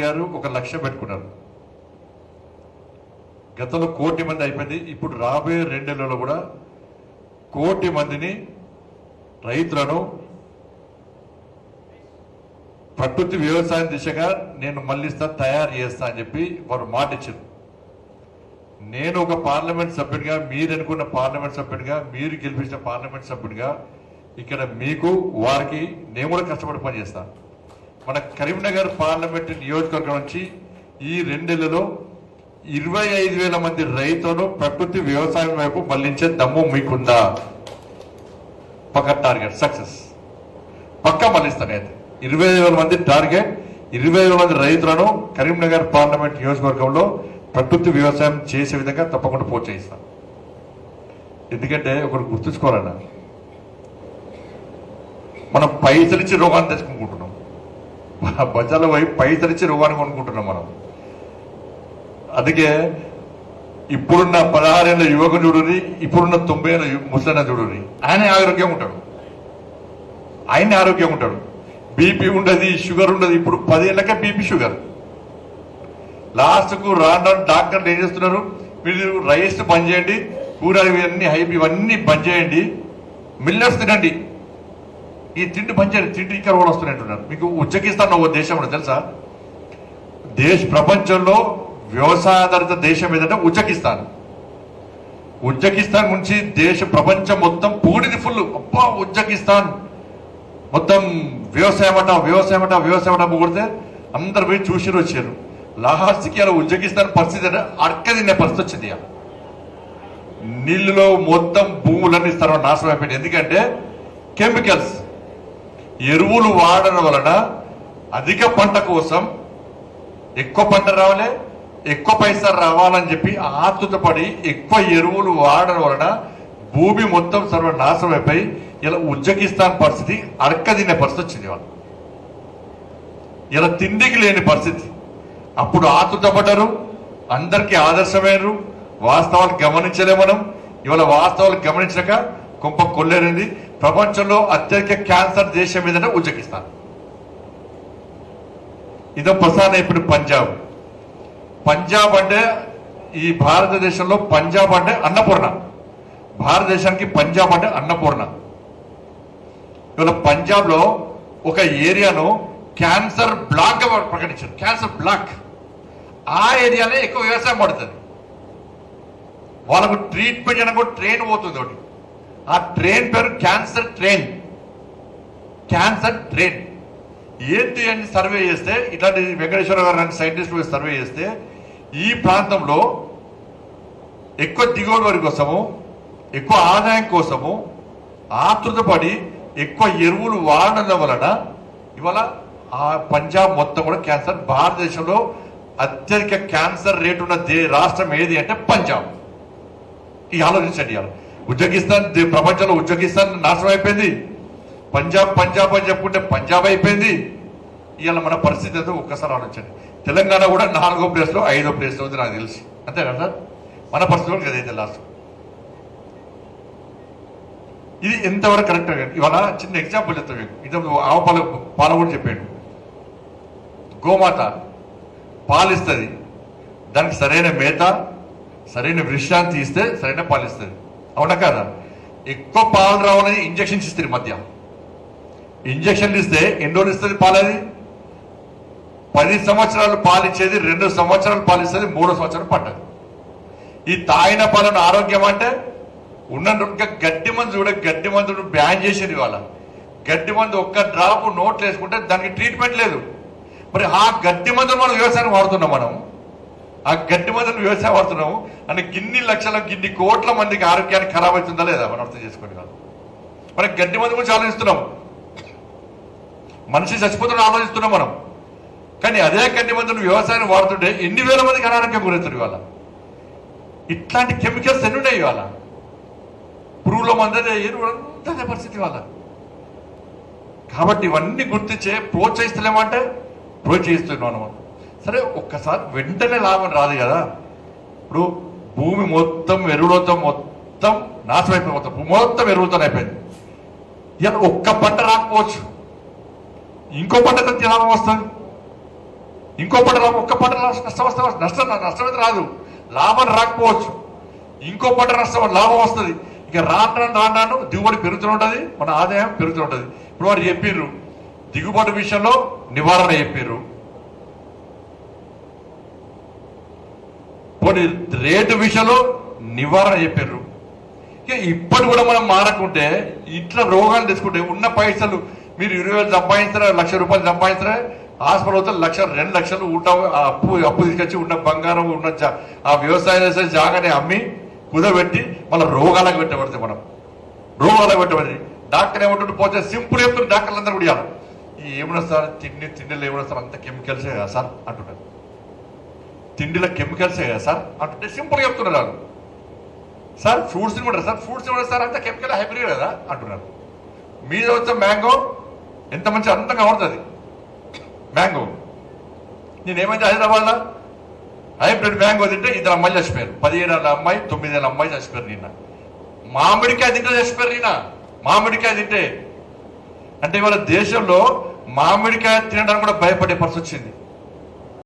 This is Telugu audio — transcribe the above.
గారు ఒక లక్ష్యం పెట్టుకున్నారు. గతంలో 1 కోటి మంది అయిపోయింది. ఇప్పుడు రాబోయే 2 నెలల్లో కూడా 1 కోటి మందిని రైతులను ప్రకృతి వ్యవసాయం దిశగా నేను మళ్ళిస్తా, తయారు చేస్తా అని చెప్పి వారు మాట ఇచ్చారు. నేను ఒక పార్లమెంట్ సభ్యుడిగా, మీరు అనుకున్న పార్లమెంట్ సభ్యుడిగా, మీరు గెలిపించిన పార్లమెంట్ సభ్యుడిగా ఇక్కడ మీకు వారికి నేను కూడా కష్టపడి పనిచేస్తాను. మన కరీంనగర్ పార్లమెంట్ నియోజకవర్గం నుంచి ఈ 2 నెలల్లో 25,000 మంది రైతులను ప్రకృతి వ్యవసాయం వైపు మళ్లించే దమ్ము మీకుందా? పక్క టార్గెట్ సక్సెస్ పక్కా మళ్ళిస్తాను. అయితే 25,000 మంది టార్గెట్, 25,000 మంది రైతులను కరీంనగర్ పార్లమెంట్ నియోజకవర్గంలో ప్రకృతి వ్యవసాయం చేసే విధంగా తప్పకుండా ప్రోత్సహిస్తాను. ఎందుకంటే ఒకటి గుర్తుంచుకోవాలన్నా, మనం పైసలిచ్చి రోగాన్ని తెచ్చుకుంటున్నాం. బజార్లో పోయి పైసలిచ్చి రోగాన్ని కొనుక్కుంటున్నాం మనం. అందుకే ఇప్పుడున్న 16 ఏళ్ళ యువకుడు చూడుని, ఇప్పుడున్న 90 ఏళ్ళ ముసలైన చూడుని, ఆయన ఆరోగ్యంగా ఉంటాడు, ఆయన ఆరోగ్యంగా ఉంటాడు. బీపీ ఉండదు, షుగర్ ఉండదు. ఇప్పుడు 10 ఏళ్ళకే బీపీ షుగర్. లాస్ట్కు రాను డాక్టర్లు ఏం చేస్తున్నారు, మీరు రైస్ బంద్ చేయండి, కూరలు ఇవన్నీ ఇవన్నీ బంద్ చేయండి, మిల్లెట్స్ తినండి, ఈ తిండి బంద్ చేయండి, తిండి ఇక్కడ కూడా వస్తున్నాయి అంటున్నారు. మీకు ఉజ్బెకిస్తాన్ ఒక దేశం కూడా తెలుసా? ప్రపంచంలో వ్యవసాయాధారిత దేశం ఏదంటే ఉజ్బెకిస్తాన్. ఉజ్బెకిస్తాన్ నుంచి ప్రపంచం మొత్తం పూడిది ఫుల్. అబ్బా ఉజ్బెకిస్తాన్ మొత్తం వ్యవసాయం అట కొడితే అందరు పోయి చూసి వచ్చారు. లాస్ట్కి అలా ఉజ్బెకిస్తాన్ పరిస్థితి అంటే అడక తినే పరిస్థితి వచ్చింది. నీళ్ళలో మొత్తం భూములన్నీ నాశనం అయిపోయింది. ఎందుకంటే కెమికల్స్, ఎరువులు వాడడం వలన అధిక పంట కోసం ఎక్కువ పంట రావాలి, ఎక్కువ పైసలు రావాలని చెప్పి ఆతృతపడి ఎక్కువ ఎరువులు వాడడం వలన భూమి మొత్తం సర్వనాశనం అయిపోయి ఇలా ఉజ్బెకిస్తాన్ పరిస్థితి అడక తినే పరిస్థితి వచ్చింది. వాళ్ళు ఇలా తిండికి లేని పరిస్థితి. అప్పుడు ఆతృతపడ్డారు, అందరికీ ఆదర్శమైనరు. వాస్తవాలు గమనించలే మనం. ఇవాళ వాస్తవాలు గమనించక కొంప కొల్లేరింది. ప్రపంచంలో అత్యధిక క్యాన్సర్ దేశం ఏదంటే ఉజ్బెకిస్తాన్. ఇదో ప్రధాన. ఇప్పుడు పంజాబ్ అంటే ఈ భారతదేశంలో పంజాబ్ అంటే అన్నపూర్ణ. భారతదేశానికి పంజాబ్ అంటే అన్నపూర్ణ. ఇవాళ పంజాబ్ లో ఒక ఏరియాను క్యాన్సర్ బ్లాక్ గా ప్రకటించారు. Cancer block. ఆ ఏరియాలో ఎక్కువ వ్యవసాయం పడుతుంది. వాళ్ళకు ట్రీట్మెంట్ అనకు ట్రైన్ పోతుంది ఒకటి. ఆ ట్రైన్ పేరు క్యాన్సర్ ట్రైన్. ఏంటి అని సర్వే చేస్తే, ఇట్లాంటి వెంకటేశ్వర గారు లాంటి సైంటిస్టులు సర్వే చేస్తే, ఈ ప్రాంతంలో ఎక్కువ దిగుబడి వరి కోసము, ఎక్కువ ఆదాయం కోసము ఆతృతపడి ఎక్కువ ఎరువులు వాడడం వలన ఇవాళ ఆ పంజాబ్ మొత్తం కూడా క్యాన్సర్. భారతదేశంలో అత్యధిక క్యాన్సర్ రేటు ఉన్న రాష్ట్రం ఏది అంటే పంజాబ్. ఈ ఆలోచించండి. ఉజ్బెకిస్తాన్ ప్రపంచంలో ఉజ్బెకిస్తాన్ నాశనం అయిపోయింది. పంజాబ్ అని చెప్పుకుంటే పంజాబ్ అయిపోయింది. ఇవాళ మన పరిస్థితి అయితే ఒక్కసారి ఆలోచించండి. తెలంగాణ కూడా 4వ ప్లేస్లో 5వ ప్లేస్లో ఉంది నాకు తెలిసి. అంతే కదా సార్? మన పరిస్థితి కూడా అదైతే లాస్ట్. ఇది ఎంతవరకు కరెక్ట్? ఇవాళ చిన్న ఎగ్జాంపుల్ చెప్తాను మీకు. ఇది ఆవు పాల కూడా చెప్పాడు. గోమాత పాలిస్తుంది. దానికి సరైన మేత, సరైన విశ్రాంతి ఇస్తే సరైన పాలిస్తుంది. అవునా కదా? ఎక్కువ పాలు రావాలని ఇంజక్షన్స్ ఇస్తారు. మధ్య ఇంజక్షన్లు ఇస్తే ఎన్ని రోజులు ఇస్తుంది పాలది? 10 సంవత్సరాలు పాలిచ్చేది 2 సంవత్సరాలు పాలిస్తుంది, 3వ సంవత్సరం పట్టదు. ఈ తాగిన పాలను ఆరోగ్యం అంటే ఉన్న గడ్డి మందు గడ్డి మందును బ్యాన్ చేసేది. ఇవాళ గడ్డి మందు ఒక్క డ్రాప్ నోట్లు వేసుకుంటే దానికి ట్రీట్మెంట్ లేదు. మరి ఆ గడ్డి మందును మనం వ్యవసాయం వాడుతున్నాం. మనం ఆ గడ్డి మందును వ్యవసాయం వాడుతున్నాము అని గిన్ని కోట్ల మందికి ఆరోగ్యానికి ఖరాబ్ అవుతుందా లేదా మనం అర్థం చేసుకోండి. మనకి గడ్డి మందు గురించి ఆలోచిస్తున్నాం, మనిషి చచ్చిపోతున్న ఆలోచిస్తున్నాం మనం. కానీ అదే గడ్డి మందును వ్యవసాయం వాడుతుంటే ఎన్ని వేల మందికి అనారోగ్యం గురవుతారు. ఇవాళ ఇట్లాంటి కెమికల్స్ ఎన్ని ఉన్నాయి. ఇవాళ పురుగుల మందే ఎరువులంతా పరిస్థితి ఇవాళ. కాబట్టి ఇవన్నీ గుర్తించే ప్రోత్సహిస్తలేమంటే ప్రోత్సహిస్తున్నాను. సరే, ఒక్కసారి వెంటనే లాభం రాదు కదా. ఇప్పుడు భూమి మొత్తం ఎరువులతో మొత్తం నాశనం అయిపోయి మొత్తం ఎరువులతో అయిపోయింది. ఇలా ఒక్క పంట రాకపోవచ్చు, ఇంకో పంట లాభం వస్తుంది. ఇంకో పంట ఒక్క పంట నష్టం వస్తే నష్టమైతే రాదు, లాభం రాకపోవచ్చు. ఇంకో పంట నష్టం లాభం వస్తుంది. ఇక రాను దిగుబడి పెరుగుతూ ఉంటుంది, మన ఆదాయం పెరుగుతూ ఉంటుంది. ఇప్పుడు వారు చెప్పిర్రు దిగుబడి విషయంలో నివారణ చెప్పిర్రు, పోనీ రేటు విషయంలో నివారణ చెప్పారు. ఇక ఇప్పటి కూడా మనం మారకుంటే ఇట్లా రోగాలు తెచ్చుకుంటే ఉన్న పైసలు మీరు 20,000 సంపాదించారా, ₹1,00,000 సంపాదించారా, హాస్పిటల్ అవుతా 1,00,000 2 లక్షలు అప్పు తీసుకొచ్చి ఉన్న బంగారం ఉన్న ఆ వ్యవసాయ జాగానే అమ్మి కుదబెట్టి మళ్ళీ రోగాలకు పెట్టబడితే మనం రోగాలకు పెట్టబడి డాక్టర్ ఏమంటుంటే పోతే సింపుల్ చెప్తున్నారు డాక్టర్లు అందరూ కూడా ఏమన్నా సార్ తిండిలో ఏమన్నా సార్ అంత కెమికల్సే కదా సార్ అంటున్నారు, తిండిలో కెమికల్సే కదా సార్ అంటుంటే సింపుల్ చెప్తున్నారు వాళ్ళు. సార్ ఫ్రూట్స్ కూడా సార్ ఫ్రూట్స్ కూడా సార్ అంత కెమికల్ హైబ్రిడ్ కదా అంటున్నారు. మీద వచ్చే మ్యాంగో ఎంత మంచి అందంగా ఉంటుంది మ్యాంగో. నేనేమైతే హైదరాబాద్లో హైబ్రిడ్ మ్యాంగో తింటే 2 అమ్మాయిలు చచ్చిపోయారు, 17 ఏళ్ళ అమ్మాయి 9 ఏళ్ళ అమ్మాయి చచ్చిపోయారు. నిన్న మామిడికాయ తింటే చచ్చిపోయారు. నిన్న మామిడికాయ తింటే అంటే ఇవాళ దేశంలో మామిడికాయ తినడానికి కూడా భయపడే పరిస్థితి వచ్చింది.